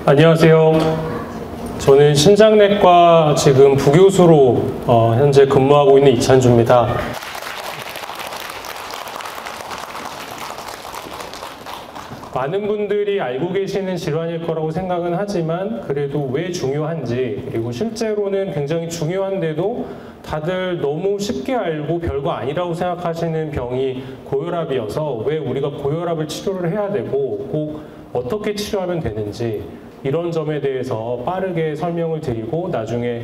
안녕하세요. 저는 신장내과 지금 부교수로 현재 근무하고 있는 이찬주입니다. 많은 분들이 알고 계시는 질환일 거라고 생각은 하지만 그래도 왜 중요한지, 그리고 실제로는 굉장히 중요한데도 다들 너무 쉽게 알고 별거 아니라고 생각하시는 병이 고혈압이어서 왜 우리가 고혈압을 치료를 해야 되고 꼭 어떻게 치료하면 되는지, 이런 점에 대해서 빠르게 설명을 드리고 나중에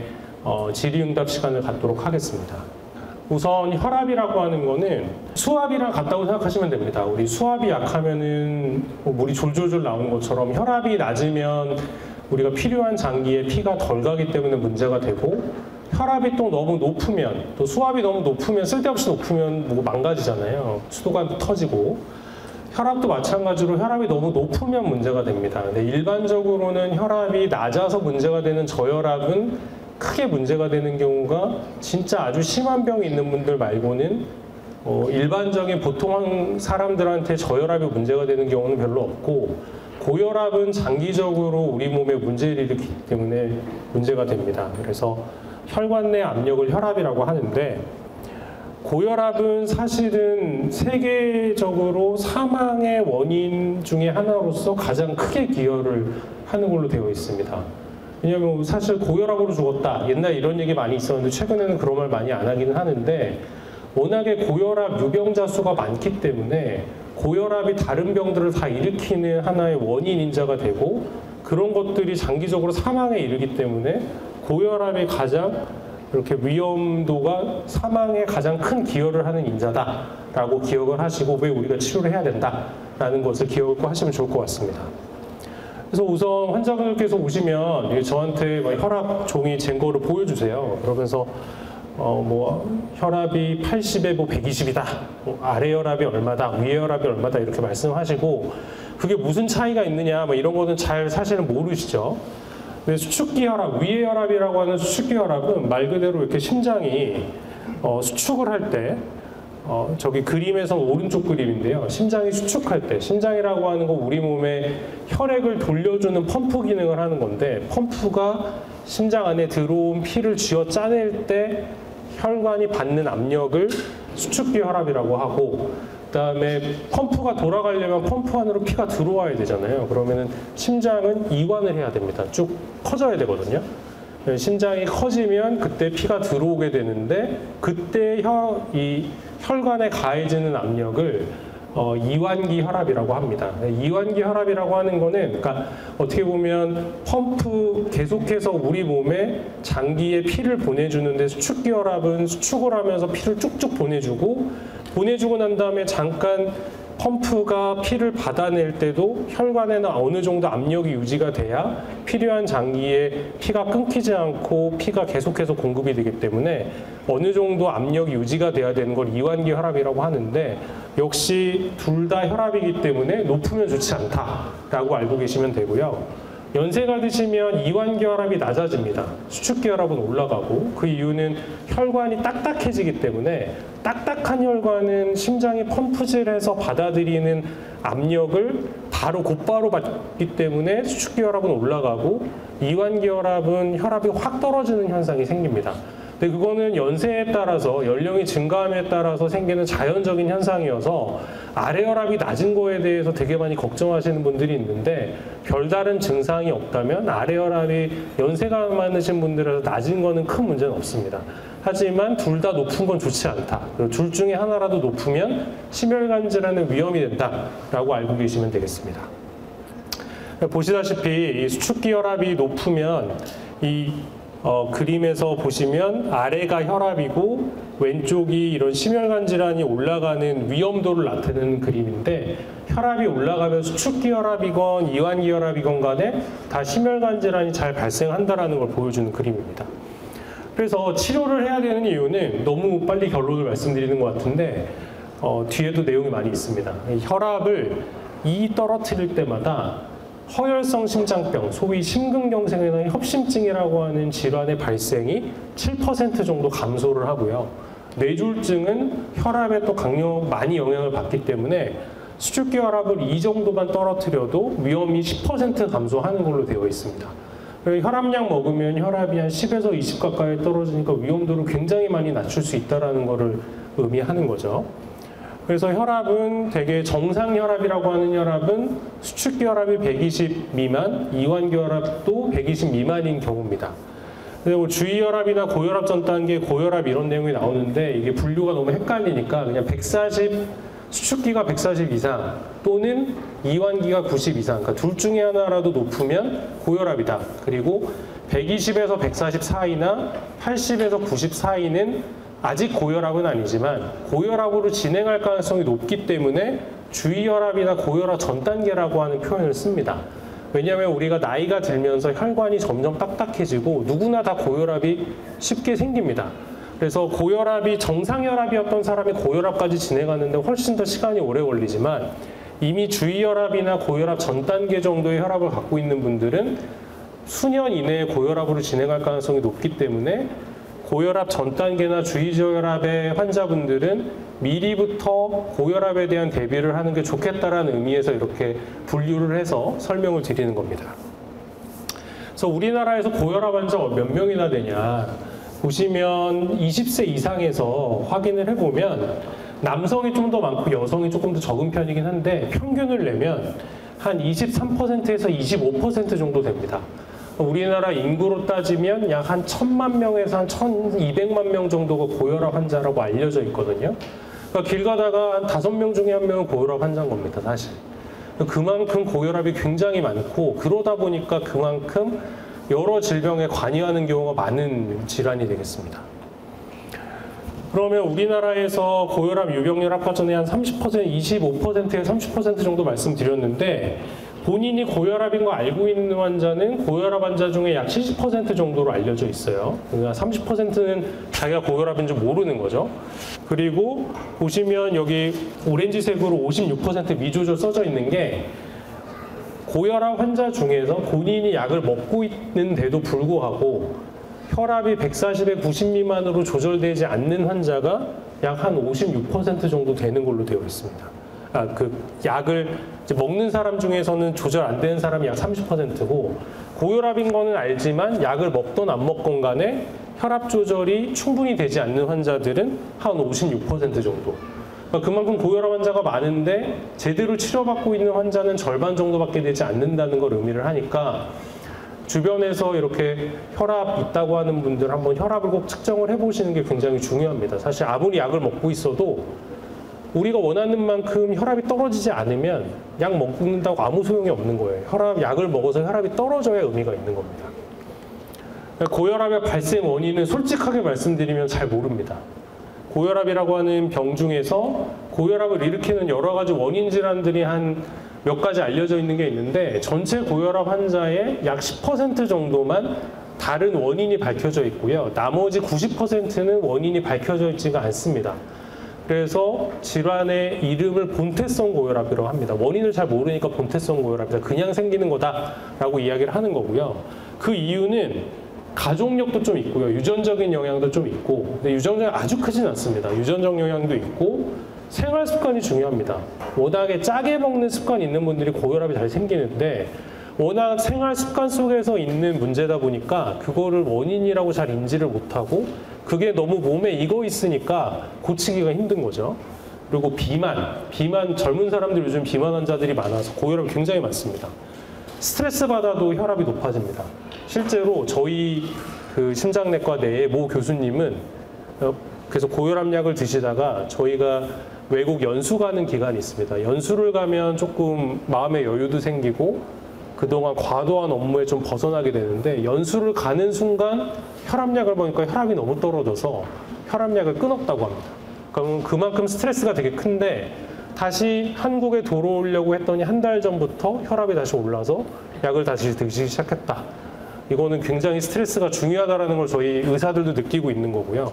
질의응답 시간을 갖도록 하겠습니다. 우선 혈압이라고 하는 거는 수압이랑 같다고 생각하시면 됩니다. 우리 수압이 약하면은 물이 졸졸졸 나오는 것처럼 혈압이 낮으면 우리가 필요한 장기에 피가 덜 가기 때문에 문제가 되고, 혈압이 또 너무 높으면, 또 수압이 너무 높으면, 쓸데없이 높으면 뭐 망가지잖아요. 수도관 터지고. 혈압도 마찬가지로 혈압이 너무 높으면 문제가 됩니다. 근데 일반적으로는 혈압이 낮아서 문제가 되는 저혈압은 크게 문제가 되는 경우가 진짜 아주 심한 병이 있는 분들 말고는 일반적인 보통 사람들한테 저혈압이 문제가 되는 경우는 별로 없고, 고혈압은 장기적으로 우리 몸에 문제를 일으키기 때문에 문제가 됩니다. 그래서 혈관 내 압력을 혈압이라고 하는데, 고혈압은 사실은 세계적으로 사망의 원인 중에 하나로서 가장 크게 기여를 하는 걸로 되어 있습니다. 왜냐하면 사실 고혈압으로 죽었다, 옛날 이런 얘기 많이 있었는데 최근에는 그런 말 많이 안 하기는 하는데, 워낙에 고혈압 유병자 수가 많기 때문에 고혈압이 다른 병들을 다 일으키는 하나의 원인 인자가 되고, 그런 것들이 장기적으로 사망에 이르기 때문에 고혈압이 가장 이렇게 위험도가 사망에 가장 큰 기여를 하는 인자다라고 기억을 하시고, 왜 우리가 치료를 해야 된다라는 것을 기억을 하시면 좋을 것 같습니다. 그래서 우선 환자분들께서 오시면 저한테 혈압 종이 잰 거를 보여주세요. 그러면서 혈압이 80에 120이다, 아래 혈압이 얼마다, 위에 혈압이 얼마다 이렇게 말씀하시고, 그게 무슨 차이가 있느냐 이런 거는 잘 사실은 모르시죠. 근데 수축기 혈압, 위의 혈압이라고 하는 수축기 혈압은 말 그대로 이렇게 심장이 수축을 할 때, 저기 그림에서 오른쪽 그림인데요. 심장이 수축할 때, 심장이라고 하는 건 우리 몸에 혈액을 돌려주는 pom프 기능을 하는 건데, 펌프가 심장 안에 들어온 피를 쥐어 짜낼 때 혈관이 받는 압력을 수축기 혈압이라고 하고, 그다음에 펌프가 돌아가려면 펌프 안으로 피가 들어와야 되잖아요. 그러면은 심장은 이완을 해야 됩니다. 쭉 커져야 되거든요. 심장이 커지면 그때 피가 들어오게 되는데, 그때 이 혈관에 가해지는 압력을 이완기 혈압이라고 합니다. 이완기 혈압이라고 하는 거는, 그러니까 어떻게 보면 펌프 계속해서 우리 몸에 장기에 피를 보내주는데, 수축기 혈압은 수축을 하면서 피를 쭉쭉 보내주고 난 다음에 잠깐 펌프가 피를 받아낼 때도 혈관에는 어느 정도 압력이 유지가 돼야 필요한 장기에 피가 끊기지 않고 피가 계속해서 공급이 되기 때문에 어느 정도 압력이 유지가 돼야 되는 걸 이완기 혈압이라고 하는데, 역시 둘 다 혈압이기 때문에 높으면 좋지 않다라고 알고 계시면 되고요. 연세가 드시면 이완기 혈압이 낮아집니다. 수축기 혈압은 올라가고, 그 이유는 혈관이 딱딱해지기 때문에, 딱딱한 혈관은 심장이 펌프질해서 받아들이는 압력을 곧바로 받기 때문에 수축기 혈압은 올라가고, 이완기 혈압은 혈압이 확 떨어지는 현상이 생깁니다. 근데 그거는 연세에 따라서, 연령이 증가함에 따라서 생기는 자연적인 현상이어서 아래 혈압이 낮은 거에 대해서 되게 많이 걱정하시는 분들이 있는데, 별다른 증상이 없다면 아래 혈압이 연세가 많으신 분들에서 낮은 거는 큰 문제는 없습니다. 하지만 둘 다 높은 건 좋지 않다. 그리고 둘 중에 하나라도 높으면 심혈관 질환의 위험이 된다라고 알고 계시면 되겠습니다. 보시다시피 이 수축기 혈압이 높으면 그림에서 보시면 아래가 혈압이고 왼쪽이 이런 심혈관 질환이 올라가는 위험도를 나타내는 그림인데, 혈압이 올라가면 수축기 혈압이건 이완기 혈압이건 간에 다 심혈관 질환이 잘 발생한다는 걸 보여주는 그림입니다. 그래서 치료를 해야 되는 이유는, 너무 빨리 결론을 말씀드리는 것 같은데 뒤에도 내용이 많이 있습니다. 혈압을 떨어뜨릴 때마다 허혈성 심장병, 소위 심근경색이나 협심증이라고 하는 질환의 발생이 7% 정도 감소를 하고요. 뇌졸중은 혈압에 또 많이 영향을 받기 때문에 수축기 혈압을 이 정도만 떨어뜨려도 위험이 10% 감소하는 걸로 되어 있습니다. 혈압약 먹으면 혈압이 한 10에서 20 가까이 떨어지니까 위험도를 굉장히 많이 낮출 수 있다는 것을 의미하는 거죠. 그래서 혈압은 대개 정상 혈압이라고 하는 혈압은 수축기 혈압이 120 미만, 이완기 혈압도 120 미만인 경우입니다. 그리고 주의혈압이나 고혈압 전 단계, 고혈압 이런 내용이 나오는데 이게 분류가 너무 헷갈리니까 그냥 140, 수축기가 140 이상 또는 이완기가 90 이상, 그러니까 둘 중에 하나라도 높으면 고혈압이다. 그리고 120에서 140 사이나 80에서 90 사이는 아직 고혈압은 아니지만 고혈압으로 진행할 가능성이 높기 때문에 주의혈압이나 고혈압 전 단계라고 하는 표현을 씁니다. 왜냐하면 우리가 나이가 들면서 혈관이 점점 딱딱해지고 누구나 다 고혈압이 쉽게 생깁니다. 그래서 고혈압이 정상혈압이었던 사람이 고혈압까지 진행하는데 훨씬 더 시간이 오래 걸리지만 이미 주의혈압이나 고혈압 전 단계 정도의 혈압을 갖고 있는 분들은 수년 이내에 고혈압으로 진행할 가능성이 높기 때문에 고혈압 전 단계나 주의저혈압의 환자분들은 미리부터 고혈압에 대한 대비를 하는 게 좋겠다라는 의미에서 이렇게 분류를 해서 설명을 드리는 겁니다. 그래서 우리나라에서 고혈압 환자가 몇 명이나 되냐 보시면 20세 이상에서 확인을 해보면 남성이 좀 더 많고 여성이 조금 더 적은 편이긴 한데 평균을 내면 한 23%에서 25% 정도 됩니다. 우리나라 인구로 따지면 약 한 1000만 명에서 한 1200만 명 정도가 고혈압 환자라고 알려져 있거든요. 그러니까 길 가다가 한 5명 중에 1명은 고혈압 환자인 겁니다, 사실. 그만큼 고혈압이 굉장히 많고 그러다 보니까 그만큼 여러 질병에 관여하는 경우가 많은 질환이 되겠습니다. 그러면 우리나라에서 고혈압 유병률 아까 전에 한 30%, 25%에서 30% 정도 말씀드렸는데 본인이 고혈압인 거 알고 있는 환자는 고혈압 환자 중에 약 70% 정도로 알려져 있어요. 그러니까 30%는 자기가 고혈압인 줄 모르는 거죠. 그리고 보시면 여기 오렌지색으로 56% 미조절 써져 있는 게 고혈압 환자 중에서 본인이 약을 먹고 있는데도 불구하고 혈압이 140에 90 미만으로 조절되지 않는 환자가 약 한 56% 정도 되는 걸로 되어 있습니다. 그 약을 이제 먹는 사람 중에서는 조절 안 되는 사람이 약 30%고 고혈압인 거는 알지만 약을 먹던 안 먹건 간에 혈압 조절이 충분히 되지 않는 환자들은 한 56% 정도. 그러니까 그만큼 고혈압 환자가 많은데 제대로 치료받고 있는 환자는 절반 정도밖에 되지 않는다는 걸 의미를 하니까 주변에서 이렇게 혈압 있다고 하는 분들 한번 혈압을 꼭 측정을 해보시는 게 굉장히 중요합니다. 사실 아무리 약을 먹고 있어도 우리가 원하는 만큼 혈압이 떨어지지 않으면 약 먹는다고 아무 소용이 없는 거예요. 약을 먹어서 혈압이 떨어져야 의미가 있는 겁니다. 고혈압의 발생 원인은 솔직하게 말씀드리면 잘 모릅니다. 고혈압이라고 하는 병 중에서 고혈압을 일으키는 여러 가지 원인 질환들이 한 몇 가지 알려져 있는 게 있는데 전체 고혈압 환자의 약 10% 정도만 다른 원인이 밝혀져 있고요. 나머지 90%는 원인이 밝혀져 있지가 않습니다. 그래서 질환의 이름을 본태성 고혈압이라고 합니다. 원인을 잘 모르니까 본태성 고혈압이다. 그냥 생기는 거다라고 이야기를 하는 거고요. 그 이유는 가족력도 좀 있고요. 유전적인 영향도 좀 있고, 근데 유전적이 아주 크진 않습니다. 유전적 영향도 있고 생활 습관이 중요합니다. 워낙에 짜게 먹는 습관이 있는 분들이 고혈압이 잘 생기는데 워낙 생활 습관 속에서 있는 문제다 보니까 그거를 원인이라고 잘 인지를 못하고 그게 너무 몸에 익어 있으니까 고치기가 힘든 거죠. 그리고 비만 젊은 사람들 요즘 비만 환자들이 많아서 고혈압이 굉장히 많습니다. 스트레스 받아도 혈압이 높아집니다. 실제로 저희 그 심장내과 내의 모 교수님은 그래서 고혈압 약을 드시다가 저희가 외국 연수 가는 기간이 있습니다. 연수를 가면 조금 마음의 여유도 생기고 그동안 과도한 업무에 좀 벗어나게 되는데 연수를 가는 순간 혈압약을 보니까 혈압이 너무 떨어져서 혈압약을 끊었다고 합니다. 그럼 그만큼 스트레스가 되게 큰데 다시 한국에 돌아오려고 했더니 한 달 전부터 혈압이 다시 올라서 약을 다시 드시기 시작했다. 이거는 굉장히 스트레스가 중요하다는 걸 저희 의사들도 느끼고 있는 거고요.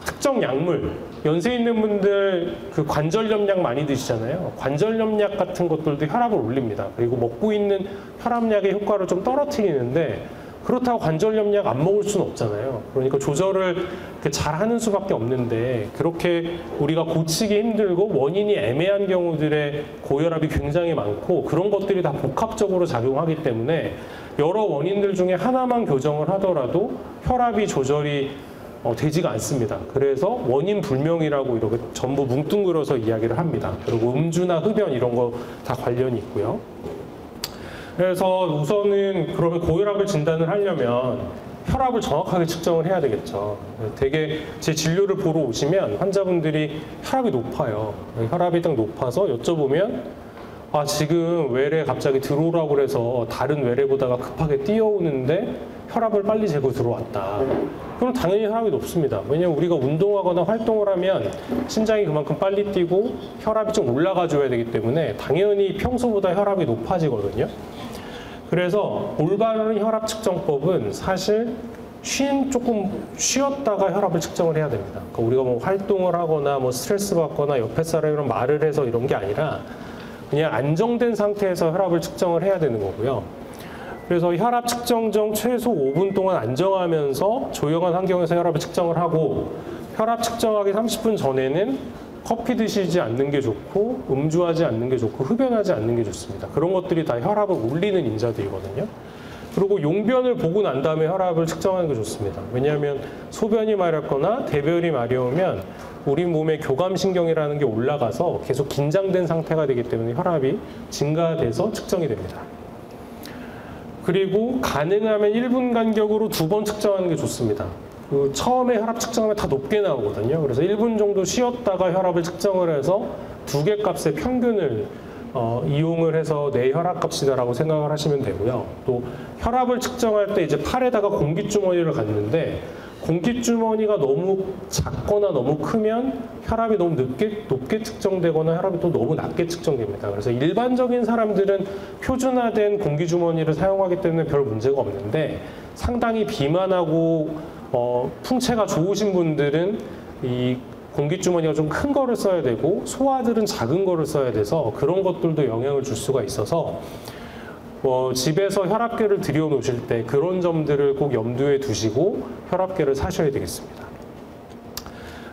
특정 약물, 연세 있는 분들 그 관절염약 많이 드시잖아요. 관절염약 같은 것들도 혈압을 올립니다. 그리고 먹고 있는 혈압약의 효과를 좀 떨어뜨리는데 그렇다고 관절염약 안 먹을 수는 없잖아요. 그러니까 조절을 잘 하는 수밖에 없는데 그렇게 우리가 고치기 힘들고 원인이 애매한 경우들의 고혈압이 굉장히 많고 그런 것들이 다 복합적으로 작용하기 때문에 여러 원인들 중에 하나만 교정을 하더라도 혈압이 조절이 되지가 않습니다. 그래서 원인 불명이라고 이렇게 전부 뭉뚱그려서 이야기를 합니다. 그리고 음주나 흡연 이런 거 다 관련이 있고요. 그래서 우선은 그러면 고혈압을 진단을 하려면 혈압을 정확하게 측정을 해야 되겠죠. 되게 제 진료를 보러 오시면 환자분들이 혈압이 높아요. 혈압이 딱 높아서 여쭤보면 아 지금 외래 갑자기 들어오라고 그래서 다른 외래보다가 급하게 뛰어오는데 혈압을 빨리 재고 들어왔다. 그럼 당연히 혈압이 높습니다. 왜냐면 우리가 운동하거나 활동을 하면 심장이 그만큼 빨리 뛰고 혈압이 좀 올라가 줘야 되기 때문에 당연히 평소보다 혈압이 높아지거든요. 그래서 올바른 혈압 측정법은 사실 조금 쉬었다가 혈압을 측정을 해야 됩니다. 그러니까 우리가 뭐 활동을 하거나 뭐 스트레스 받거나 옆에 사람이랑 말을 해서 이런 게 아니라 그냥 안정된 상태에서 혈압을 측정을 해야 되는 거고요. 그래서 혈압 측정 전 최소 5분 동안 안정하면서 조용한 환경에서 혈압을 측정을 하고 혈압 측정하기 30분 전에는 커피 드시지 않는 게 좋고 음주하지 않는 게 좋고 흡연하지 않는 게 좋습니다. 그런 것들이 다 혈압을 올리는 인자들이거든요. 그리고 용변을 보고 난 다음에 혈압을 측정하는 게 좋습니다. 왜냐하면 소변이 마렵거나 대변이 마려우면 우리 몸의 교감신경이라는 게 올라가서 계속 긴장된 상태가 되기 때문에 혈압이 증가돼서 측정이 됩니다. 그리고 가능하면 1분 간격으로 2번 측정하는 게 좋습니다. 처음에 혈압 측정하면 다 높게 나오거든요. 그래서 1분 정도 쉬었다가 혈압을 측정을 해서 두 개 값의 평균을 이용을 해서 내 혈압 값이다라고 생각을 하시면 되고요. 또 혈압을 측정할 때 이제 팔에다가 공기주머니를 갖는데 공기주머니가 너무 작거나 너무 크면 혈압이 너무 높게 측정되거나 혈압이 또 너무 낮게 측정됩니다. 그래서 일반적인 사람들은 표준화된 공기주머니를 사용하기 때문에 별 문제가 없는데 상당히 비만하고 풍채가 좋으신 분들은 이 공기주머니가 좀 큰 거를 써야 되고 소아들은 작은 거를 써야 돼서 그런 것들도 영향을 줄 수가 있어서 집에서 혈압계를 들여놓으실 때 그런 점들을 꼭 염두에 두시고 혈압계를 사셔야 되겠습니다.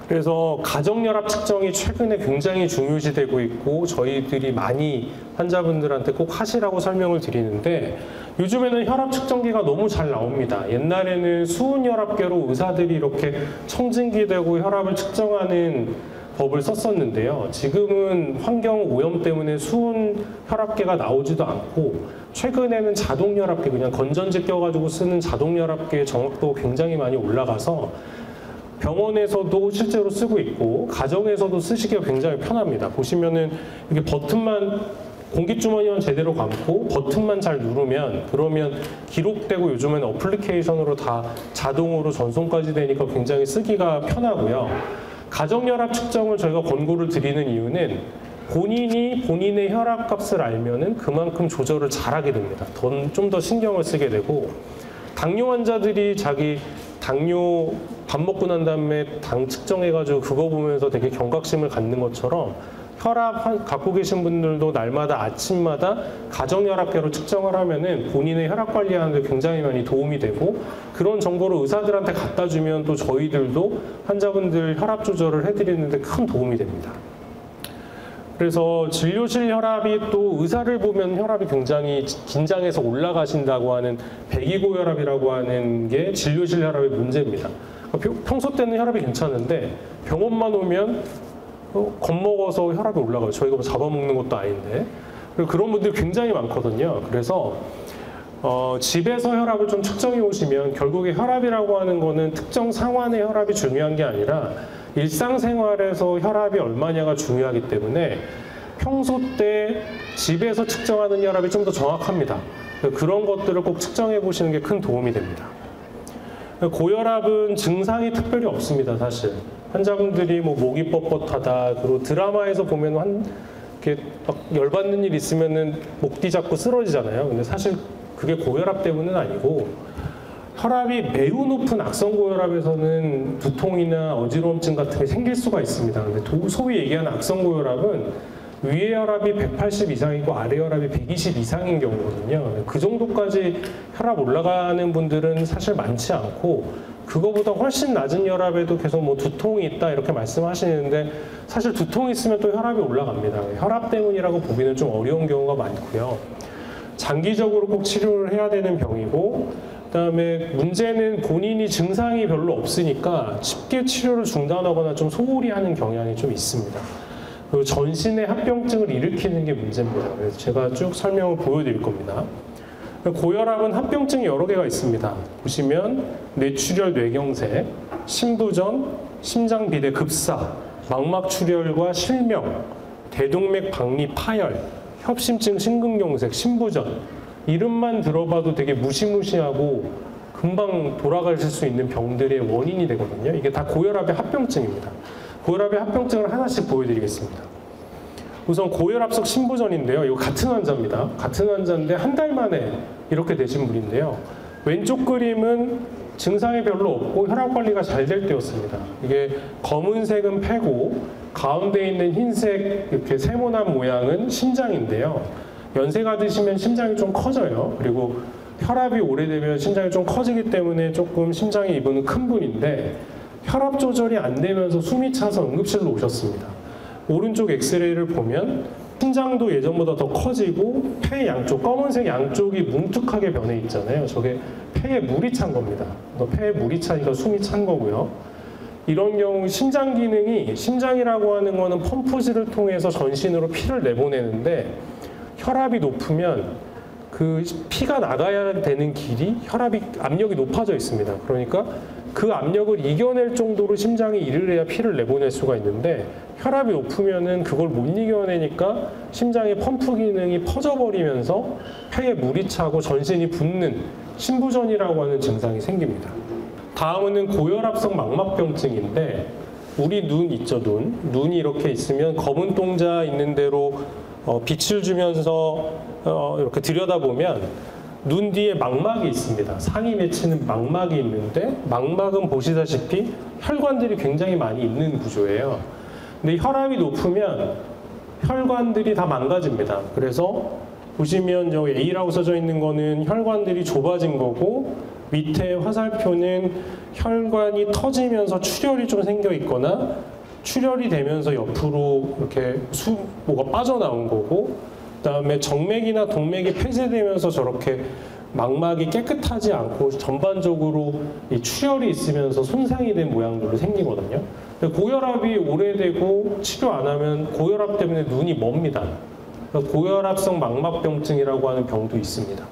그래서 가정혈압 측정이 최근에 굉장히 중요시되고 있고 저희들이 많이 환자분들한테 꼭 하시라고 설명을 드리는데 요즘에는 혈압 측정기가 너무 잘 나옵니다. 옛날에는 수은혈압계로 의사들이 이렇게 청진기 대고 혈압을 측정하는 법을 썼었는데요. 지금은 환경 오염 때문에 수은 혈압계가 나오지도 않고 최근에는 자동혈압계 그냥 건전지 껴가지고 쓰는 자동혈압계의 정확도가 굉장히 많이 올라가서 병원에서도 실제로 쓰고 있고 가정에서도 쓰시기가 굉장히 편합니다. 보시면은 이게 버튼만 공기주머니만 제대로 감고 버튼만 잘 누르면 그러면 기록되고 요즘에는 어플리케이션으로 다 자동으로 전송까지 되니까 굉장히 쓰기가 편하고요. 가정혈압 측정을 저희가 권고를 드리는 이유는 본인이 본인의 혈압값을 알면은 그만큼 조절을 잘하게 됩니다. 좀 더 신경을 쓰게 되고 당뇨 환자들이 자기 당뇨 밥 먹고 난 다음에 당 측정해가지고 그거 보면서 되게 경각심을 갖는 것처럼 혈압 갖고 계신 분들도 날마다 아침마다 가정혈압계로 측정을 하면은 본인의 혈압 관리하는 데 굉장히 많이 도움이 되고 그런 정보를 의사들한테 갖다 주면 또 저희들도 환자분들 혈압 조절을 해드리는 데 큰 도움이 됩니다. 그래서 진료실 혈압이 또 의사를 보면 혈압이 굉장히 긴장해서 올라가신다고 하는 배기고혈압이라고 하는 게 진료실 혈압의 문제입니다. 평소 때는 혈압이 괜찮은데 병원만 오면 겁먹어서 혈압이 올라가요. 저희가 뭐 잡아먹는 것도 아닌데. 그런 분들이 굉장히 많거든요. 그래서 집에서 혈압을 좀 측정해 오시면 결국에 혈압이라고 하는 거는 특정 상황의 혈압이 중요한 게 아니라 일상생활에서 혈압이 얼마냐가 중요하기 때문에 평소 때 집에서 측정하는 혈압이 좀 더 정확합니다. 그런 것들을 꼭 측정해 보시는 게 큰 도움이 됩니다. 고혈압은 증상이 특별히 없습니다, 사실. 환자분들이 뭐 목이 뻣뻣하다, 그리고 드라마에서 보면 이렇게 막 열받는 일 있으면은 목 뒤잡고 쓰러지잖아요. 근데 사실 그게 고혈압 때문은 아니고 혈압이 매우 높은 악성 고혈압에서는 두통이나 어지러움증 같은 게 생길 수가 있습니다. 근데 소위 얘기하는 악성 고혈압은 위의 혈압이 180 이상이고 아래 혈압이 120 이상인 경우거든요. 그 정도까지 혈압 올라가는 분들은 사실 많지 않고 그거보다 훨씬 낮은 혈압에도 계속 뭐 두통이 있다 이렇게 말씀하시는데 사실 두통이 있으면 또 혈압이 올라갑니다. 혈압 때문이라고 보기는 좀 어려운 경우가 많고요. 장기적으로 꼭 치료를 해야 되는 병이고 그다음에 문제는 본인이 증상이 별로 없으니까 쉽게 치료를 중단하거나 좀 소홀히 하는 경향이 좀 있습니다. 그리고 전신의 합병증을 일으키는 게 문제입니다. 그래서 제가 쭉 설명을 보여드릴 겁니다. 고혈압은 합병증이 여러 개가 있습니다. 보시면 뇌출혈 뇌경색, 심부전, 심장비대 급사, 망막출혈과 실명, 대동맥 박리 파열, 협심증 심근경색, 심부전 이름만 들어봐도 되게 무시무시하고 금방 돌아가실 수 있는 병들의 원인이 되거든요. 이게 다 고혈압의 합병증입니다. 고혈압의 합병증을 하나씩 보여드리겠습니다. 우선 고혈압성 심부전인데요. 이거 같은 환자입니다. 같은 환자인데 한 달 만에 이렇게 되신 분인데요. 왼쪽 그림은 증상이 별로 없고 혈압 관리가 잘 될 때였습니다. 이게 검은색은 폐고 가운데 있는 흰색 이렇게 세모난 모양은 심장인데요. 연세가 드시면 심장이 좀 커져요. 그리고 혈압이 오래되면 심장이 좀 커지기 때문에 조금 심장의 이분은 큰 분인데 혈압 조절이 안 되면서 숨이 차서 응급실로 오셨습니다. 오른쪽 엑스레이를 보면 심장도 예전보다 더 커지고 폐 양쪽, 검은색 양쪽이 뭉툭하게 변해 있잖아요. 저게 폐에 물이 찬 겁니다. 폐에 물이 차니까 숨이 찬 거고요. 이런 경우 심장 기능이, 심장이라고 하는 거는 펌프질을 통해서 전신으로 피를 내보내는데 혈압이 높으면 그 피가 나가야 되는 길이 혈압이 압력이 높아져 있습니다. 그러니까 그 압력을 이겨낼 정도로 심장이 일을 해야 피를 내보낼 수가 있는데 혈압이 높으면은 그걸 못 이겨내니까 심장의 펌프 기능이 퍼져버리면서 폐에 물이 차고 전신이 붓는 심부전이라고 하는 증상이 생깁니다. 다음은 고혈압성 망막병증인데 우리 눈 있죠, 눈이 이렇게 있으면 검은 동자 있는 대로 빛을 주면서 이렇게 들여다보면 눈 뒤에 망막이 있습니다. 상이 맺히는 망막이 있는데 망막은 보시다시피 혈관들이 굉장히 많이 있는 구조예요. 근데 혈압이 높으면 혈관들이 다 망가집니다. 그래서 보시면 저 A라고 써져 있는 거는 혈관들이 좁아진 거고 밑에 화살표는 혈관이 터지면서 출혈이 좀 생겨 있거나 출혈이 되면서 옆으로 이렇게 뭐가 빠져나온 거고 그다음에 정맥이나 동맥이 폐쇄되면서 저렇게 망막이 깨끗하지 않고 전반적으로 이 출혈이 있으면서 손상이 된 모양들로 생기거든요. 고혈압이 오래되고 치료 안 하면 고혈압 때문에 눈이 멉니다. 고혈압성 망막병증이라고 하는 병도 있습니다.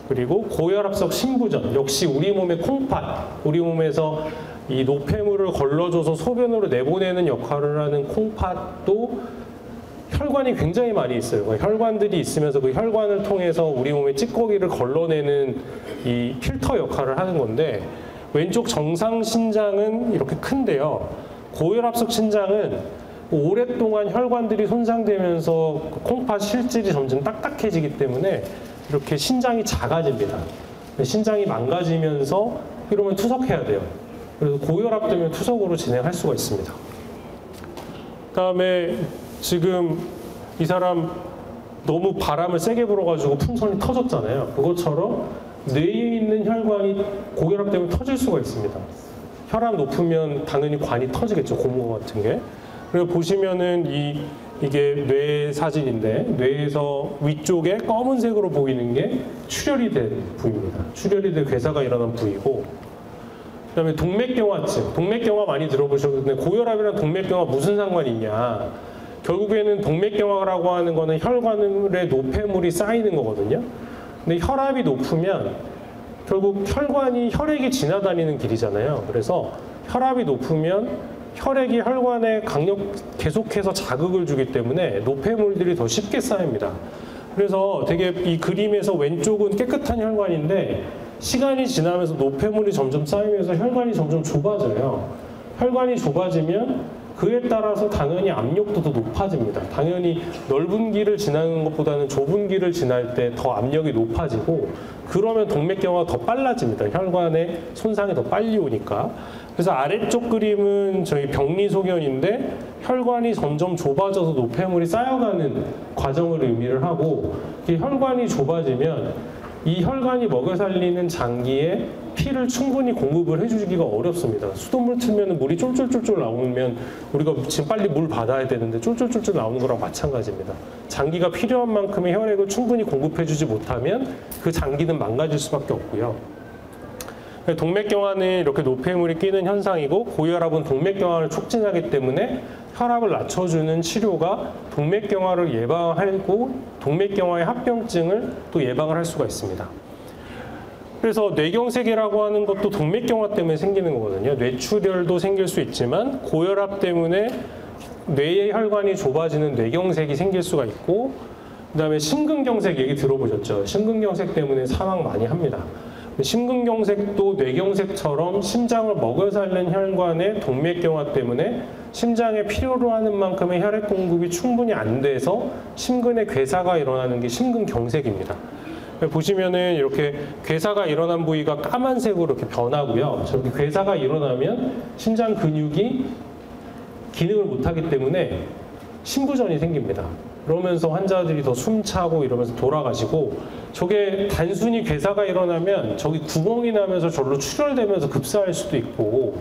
그리고 고혈압성 심부전, 역시 우리 몸의 콩팥, 우리 몸에서 이 노폐물을 걸러줘서 소변으로 내보내는 역할을 하는 콩팥도 혈관이 굉장히 많이 있어요. 혈관들이 있으면서 그 혈관을 통해서 우리 몸의 찌꺼기를 걸러내는 이 필터 역할을 하는 건데 왼쪽 정상 신장은 이렇게 큰데요. 고혈압성 신장은 오랫동안 혈관들이 손상되면서 콩팥 실질이 점점 딱딱해지기 때문에 이렇게 신장이 작아집니다. 신장이 망가지면서 이러면 투석해야 돼요. 그래서 고혈압 때문에 투석으로 진행할 수가 있습니다. 그다음에 지금 이 사람 너무 바람을 세게 불어가지고 풍선이 터졌잖아요. 그것처럼 뇌에 있는 혈관이 고혈압 때문에 터질 수가 있습니다. 혈압 높으면 당연히 관이 터지겠죠. 고무 같은 게. 그리고 보시면은 이게 뇌 사진인데 뇌에서 위쪽에 검은색으로 보이는 게 출혈이 된 부위입니다. 출혈이 된 괴사가 일어난 부위고 그다음에 동맥경화증. 동맥경화 많이 들어보셨는데 고혈압이랑 동맥경화 무슨 상관이 있냐. 결국에는 동맥경화라고 하는 거는 혈관에 노폐물이 쌓이는 거거든요. 근데 혈압이 높으면 결국 혈관이 혈액이 지나다니는 길이잖아요. 그래서 혈압이 높으면 혈액이 혈관에 계속해서 자극을 주기 때문에 노폐물들이 더 쉽게 쌓입니다. 그래서 되게 이 그림에서 왼쪽은 깨끗한 혈관인데 시간이 지나면서 노폐물이 점점 쌓이면서 혈관이 점점 좁아져요. 혈관이 좁아지면 그에 따라서 당연히 압력도 더 높아집니다. 당연히 넓은 길을 지나는 것보다는 좁은 길을 지날 때 더 압력이 높아지고 그러면 동맥경화가 더 빨라집니다. 혈관의 손상이 더 빨리 오니까. 그래서 아래쪽 그림은 저희 병리소견인데 혈관이 점점 좁아져서 노폐물이 쌓여가는 과정을 의미를 하고, 이 혈관이 좁아지면 이 혈관이 먹여 살리는 장기에 피를 충분히 공급을 해주기가 어렵습니다. 수돗물 틀면 물이 쫄쫄쫄쫄 나오면 우리가 지금 빨리 물 받아야 되는데 쫄쫄쫄쫄 나오는 거랑 마찬가지입니다. 장기가 필요한 만큼의 혈액을 충분히 공급해주지 못하면 그 장기는 망가질 수밖에 없고요. 동맥경화는 이렇게 노폐물이 끼는 현상이고, 고혈압은 동맥경화를 촉진하기 때문에 혈압을 낮춰주는 치료가 동맥경화를 예방하고 동맥경화의 합병증을 또 예방을 할 수가 있습니다. 그래서 뇌경색이라고 하는 것도 동맥경화 때문에 생기는 거거든요. 뇌출혈도 생길 수 있지만 고혈압 때문에 뇌의 혈관이 좁아지는 뇌경색이 생길 수가 있고, 그 다음에 심근경색 얘기 들어보셨죠? 심근경색 때문에 사망 많이 합니다. 심근경색도 뇌경색처럼 심장을 먹여 살리는 혈관의 동맥경화 때문에 심장에 필요로 하는 만큼의 혈액 공급이 충분히 안 돼서 심근에 괴사가 일어나는 게 심근경색입니다. 보시면은 이렇게 괴사가 일어난 부위가 까만색으로 이렇게 변하고요. 저렇게 괴사가 일어나면 심장 근육이 기능을 못하기 때문에 심부전이 생깁니다. 그러면서 환자들이 더 숨차고 이러면서 돌아가시고, 저게 단순히 괴사가 일어나면 저기 구멍이 나면서 절로 출혈되면서 급사할 수도 있고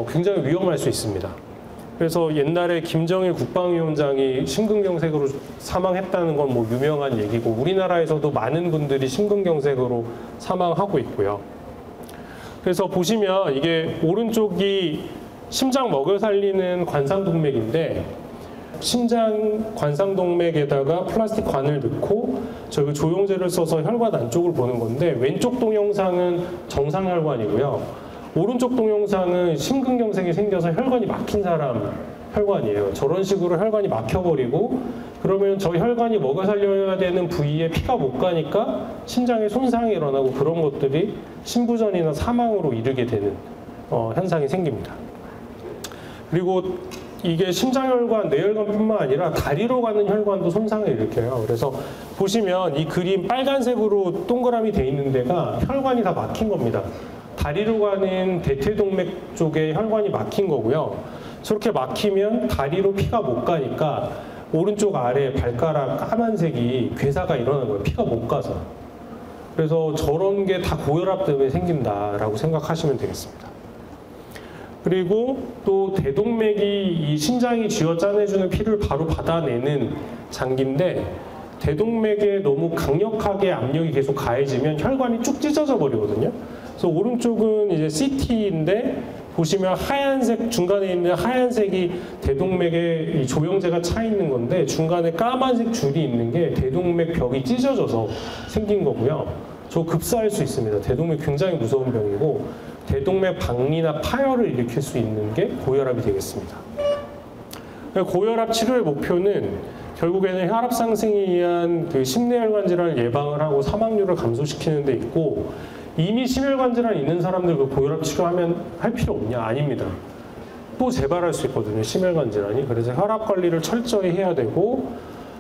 굉장히 위험할 수 있습니다. 그래서 옛날에 김정일 국방위원장이 심근경색으로 사망했다는 건 뭐 유명한 얘기고, 우리나라에서도 많은 분들이 심근경색으로 사망하고 있고요. 그래서 보시면 이게 오른쪽이 심장 먹여 살리는 관상동맥인데, 심장 관상동맥에다가 플라스틱 관을 넣고 저기 조영제를 써서 혈관 안쪽을 보는 건데, 왼쪽 동영상은 정상혈관이고요. 오른쪽 동영상은 심근경색이 생겨서 혈관이 막힌 사람 혈관이에요. 저런 식으로 혈관이 막혀버리고, 그러면 저 혈관이 먹여 살려야 되는 부위에 피가 못 가니까 심장에 손상이 일어나고, 그런 것들이 심부전이나 사망으로 이르게 되는 현상이 생깁니다. 그리고 이게 심장혈관, 뇌혈관뿐만 아니라 다리로 가는 혈관도 손상을 일으켜요. 그래서 보시면 이 그림 빨간색으로 동그라미 돼 있는 데가 혈관이 다 막힌 겁니다. 다리로 가는 대퇴동맥 쪽에 혈관이 막힌 거고요. 저렇게 막히면 다리로 피가 못 가니까 오른쪽 아래 발가락 까만색이 괴사가 일어나는 거예요. 피가 못 가서. 그래서 저런 게 다 고혈압 때문에 생긴다라고 생각하시면 되겠습니다. 그리고 또 대동맥이 이 심장이 쥐어 짜내주는 피를 바로 받아내는 장기인데, 대동맥에 너무 강력하게 압력이 계속 가해지면 혈관이 쭉 찢어져 버리거든요. 그래서 오른쪽은 이제 CT인데 보시면 하얀색, 중간에 있는 하얀색이 대동맥에 이 조영제가 차 있는 건데, 중간에 까만색 줄이 있는 게 대동맥 벽이 찢어져서 생긴 거고요. 저 급사할 수 있습니다. 대동맥 굉장히 무서운 병이고, 대동맥 박리나 파열을 일으킬 수 있는 게 고혈압이 되겠습니다. 고혈압 치료의 목표는 결국에는 혈압 상승에 의한 그 심내혈관 질환을 예방을 하고 사망률을 감소시키는 데 있고, 이미 심혈관 질환 있는 사람들 그 고혈압 치료하면 할 필요 없냐? 아닙니다. 또 재발할 수 있거든요, 심혈관 질환이. 그래서 혈압 관리를 철저히 해야 되고,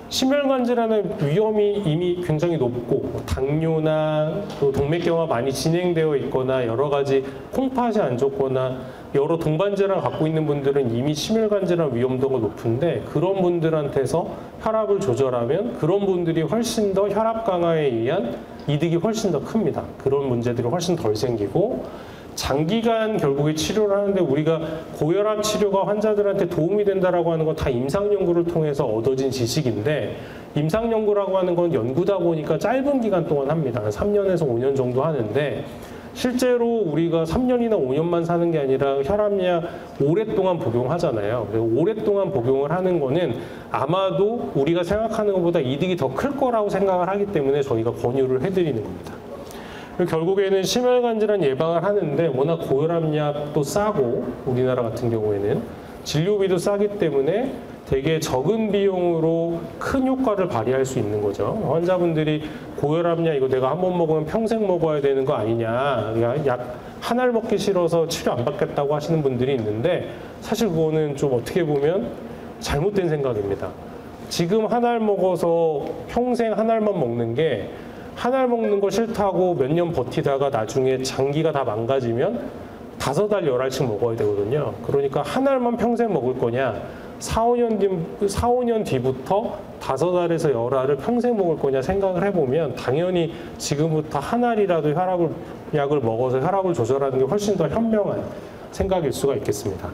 심혈관 질환의 위험이 이미 굉장히 높고, 당뇨나 또 동맥경화 많이 진행되어 있거나 여러 가지 콩팥이 안 좋거나 여러 동반 질환을 갖고 있는 분들은 이미 심혈관 질환 위험도가 높은데, 그런 분들한테서 혈압을 조절하면 그런 분들이 훨씬 더 혈압 강화에 의한 이득이 훨씬 더 큽니다. 그런 문제들이 훨씬 덜 생기고, 장기간 결국에 치료를 하는데 우리가 고혈압 치료가 환자들한테 도움이 된다라고 하는 건 다 임상 연구를 통해서 얻어진 지식인데, 임상 연구라고 하는 건 연구다 보니까 짧은 기간 동안 합니다. 한 3년에서 5년 정도 하는데, 실제로 우리가 3년이나 5년만 사는 게 아니라 혈압약 오랫동안 복용하잖아요. 오랫동안 복용을 하는 거는 아마도 우리가 생각하는 것보다 이득이 더 클 거라고 생각을 하기 때문에 저희가 권유를 해드리는 겁니다. 결국에는 심혈관 질환 예방을 하는데, 워낙 고혈압약도 싸고 우리나라 같은 경우에는 진료비도 싸기 때문에 되게 적은 비용으로 큰 효과를 발휘할 수 있는 거죠. 환자분들이 고혈압약 이거 내가 한 번 먹으면 평생 먹어야 되는 거 아니냐, 약 한 알 먹기 싫어서 치료 안 받겠다고 하시는 분들이 있는데, 사실 그거는 좀 어떻게 보면 잘못된 생각입니다. 지금 한 알 먹어서 평생 한 알만 먹는 게 한 알 먹는 거 싫다고 몇 년 버티다가 나중에 장기가 다 망가지면 5알, 10알씩 먹어야 되거든요. 그러니까 한 알만 평생 먹을 거냐, 4, 5년 뒤부터 5알에서 10알을 평생 먹을 거냐 생각을 해보면 당연히 지금부터 한 알이라도 약을 먹어서 혈압을 조절하는 게 훨씬 더 현명한 생각일 수가 있겠습니다.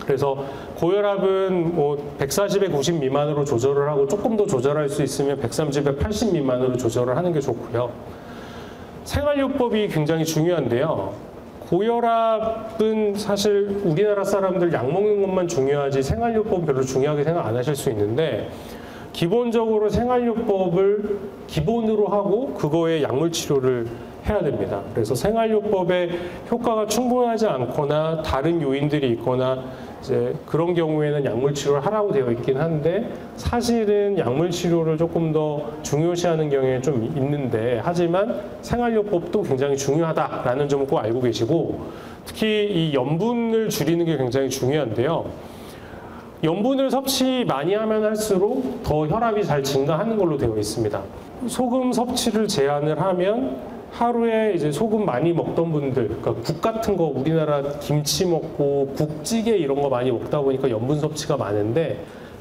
그래서 고혈압은 뭐 140에 90 미만으로 조절을 하고 조금 더 조절할 수 있으면 130에 80 미만으로 조절을 하는 게 좋고요. 생활요법이 굉장히 중요한데요. 고혈압은 사실 우리나라 사람들 약 먹는 것만 중요하지 생활요법 별로 중요하게 생각 안 하실 수 있는데 기본적으로 생활요법을 기본으로 하고 그거에 약물 치료를 해야 됩니다. 그래서 생활요법에 효과가 충분하지 않거나 다른 요인들이 있거나 이제 그런 경우에는 약물 치료를 하라고 되어 있긴 한데 사실은 약물 치료를 조금 더 중요시하는 경향이 좀 있는데 하지만 생활요법도 굉장히 중요하다라는 점을 꼭 알고 계시고 특히 이 염분을 줄이는 게 굉장히 중요한데요. 염분을 섭취 많이 하면 할수록 더 혈압이 잘 증가하는 걸로 되어 있습니다. 소금 섭취를 제한을 하면 하루에 이제 소금 많이 먹던 분들, 그러니까 국 같은 거 우리나라 김치 먹고 국찌개 이런 거 많이 먹다 보니까 염분 섭취가 많은데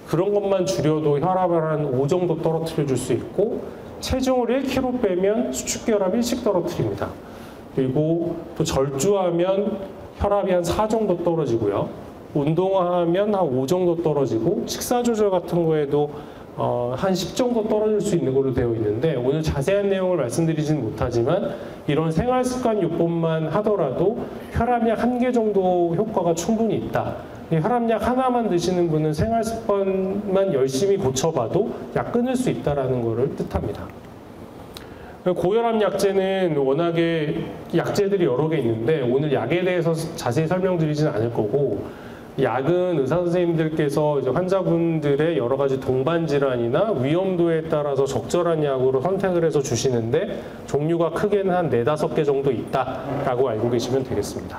그런 것만 줄여도 혈압을 한 5 정도 떨어뜨려 줄 수 있고 체중을 1kg 빼면 수축기혈압 일찍 떨어뜨립니다. 그리고 또 절주하면 혈압이 한 4 정도 떨어지고요. 운동하면 한 5 정도 떨어지고 식사 조절 같은 거에도 한 10 정도 떨어질 수 있는 걸로 되어 있는데 오늘 자세한 내용을 말씀드리지는 못하지만 이런 생활습관요법만 하더라도 혈압약 1개 정도 효과가 충분히 있다. 혈압약 하나만 드시는 분은 생활습관만 열심히 고쳐봐도 약 끊을 수 있다는 것을 뜻합니다. 고혈압 약제는 워낙에 약제들이 여러 개 있는데 오늘 약에 대해서 자세히 설명드리지는 않을 거고 약은 의사 선생님들께서 이제 환자분들의 여러 가지 동반 질환이나 위험도에 따라서 적절한 약으로 선택을 해서 주시는데 종류가 크게는 한 4, 5개 정도 있다라고 알고 계시면 되겠습니다.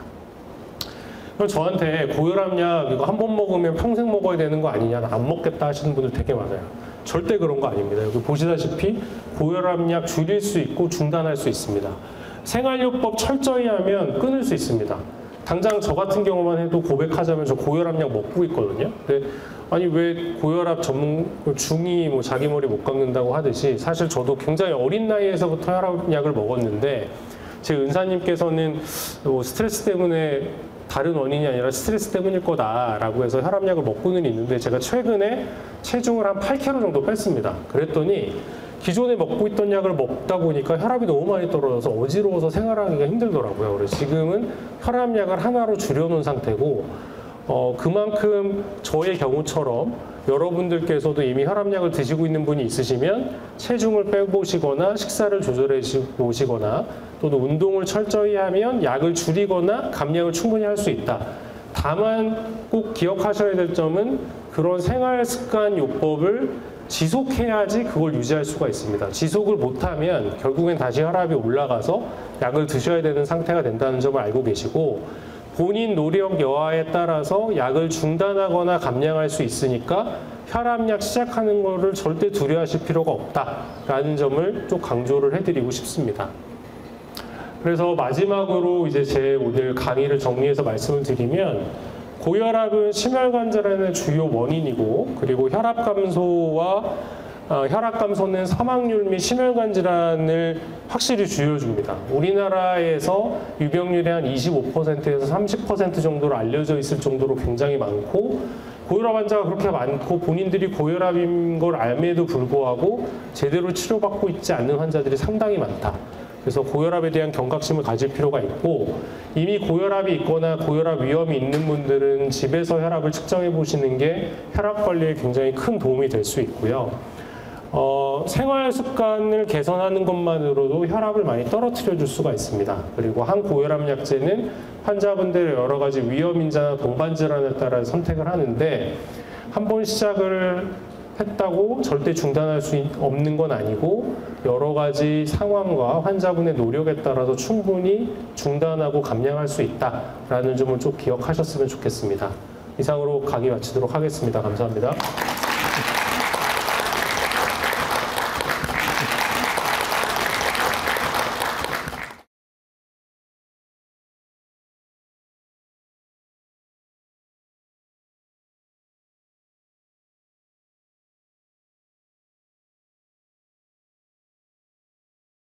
그럼 저한테 고혈압 약 이거 한 번 먹으면 평생 먹어야 되는 거 아니냐, 안 먹겠다 하시는 분들 되게 많아요. 절대 그런 거 아닙니다. 여기 보시다시피 고혈압 약 줄일 수 있고 중단할 수 있습니다. 생활요법 철저히 하면 끊을 수 있습니다. 당장 저 같은 경우만 해도 고백하자면 저 고혈압 약 먹고 있거든요. 근데 아니 왜 고혈압 전문 중이 뭐 자기 머리 못 깎는다고 하듯이 사실 저도 굉장히 어린 나이에서부터 혈압 약을 먹었는데 제 은사님께서는 뭐 스트레스 때문에 다른 원인이 아니라 스트레스 때문일 거다라고 해서 혈압약을 먹고는 있는데 제가 최근에 체중을 한 8kg 정도 뺐습니다. 그랬더니 기존에 먹고 있던 약을 먹다 보니까 혈압이 너무 많이 떨어져서 어지러워서 생활하기가 힘들더라고요. 그래서 지금은 혈압약을 하나로 줄여놓은 상태고 그만큼 저의 경우처럼 여러분들께서도 이미 혈압약을 드시고 있는 분이 있으시면 체중을 빼보시거나 식사를 조절해 보시거나 또는 운동을 철저히 하면 약을 줄이거나 감량을 충분히 할 수 있다. 다만 꼭 기억하셔야 될 점은 그런 생활습관 요법을 지속해야지 그걸 유지할 수가 있습니다. 지속을 못하면 결국엔 다시 혈압이 올라가서 약을 드셔야 되는 상태가 된다는 점을 알고 계시고 본인 노력 여하에 따라서 약을 중단하거나 감량할 수 있으니까 혈압약 시작하는 거를 절대 두려워하실 필요가 없다라는 점을 좀 강조를 해드리고 싶습니다. 그래서 마지막으로 이제 제 오늘 강의를 정리해서 말씀을 드리면 고혈압은 심혈관 질환의 주요 원인이고 그리고 혈압 감소는 사망률 및 심혈관 질환을 확실히 줄여줍니다. 우리나라에서 유병률이 한 25%에서 30% 정도로 알려져 있을 정도로 굉장히 많고 고혈압 환자가 그렇게 많고 본인들이 고혈압인 걸 알매도 불구하고 제대로 치료받고 있지 않는 환자들이 상당히 많다. 그래서 고혈압에 대한 경각심을 가질 필요가 있고 이미 고혈압이 있거나 고혈압 위험이 있는 분들은 집에서 혈압을 측정해 보시는 게 혈압 관리에 굉장히 큰 도움이 될 수 있고요. 생활 습관을 개선하는 것만으로도 혈압을 많이 떨어뜨려 줄 수가 있습니다. 그리고 한 고혈압 약제는 환자분들의 여러 가지 위험 인자나 동반 질환에 따라 선택을 하는데 한 번 시작을 했다고 절대 중단할 수 없는 건 아니고 여러 가지 상황과 환자분의 노력에 따라서 충분히 중단하고 감량할 수 있다라는 점을 좀 기억하셨으면 좋겠습니다. 이상으로 강의 마치도록 하겠습니다. 감사합니다.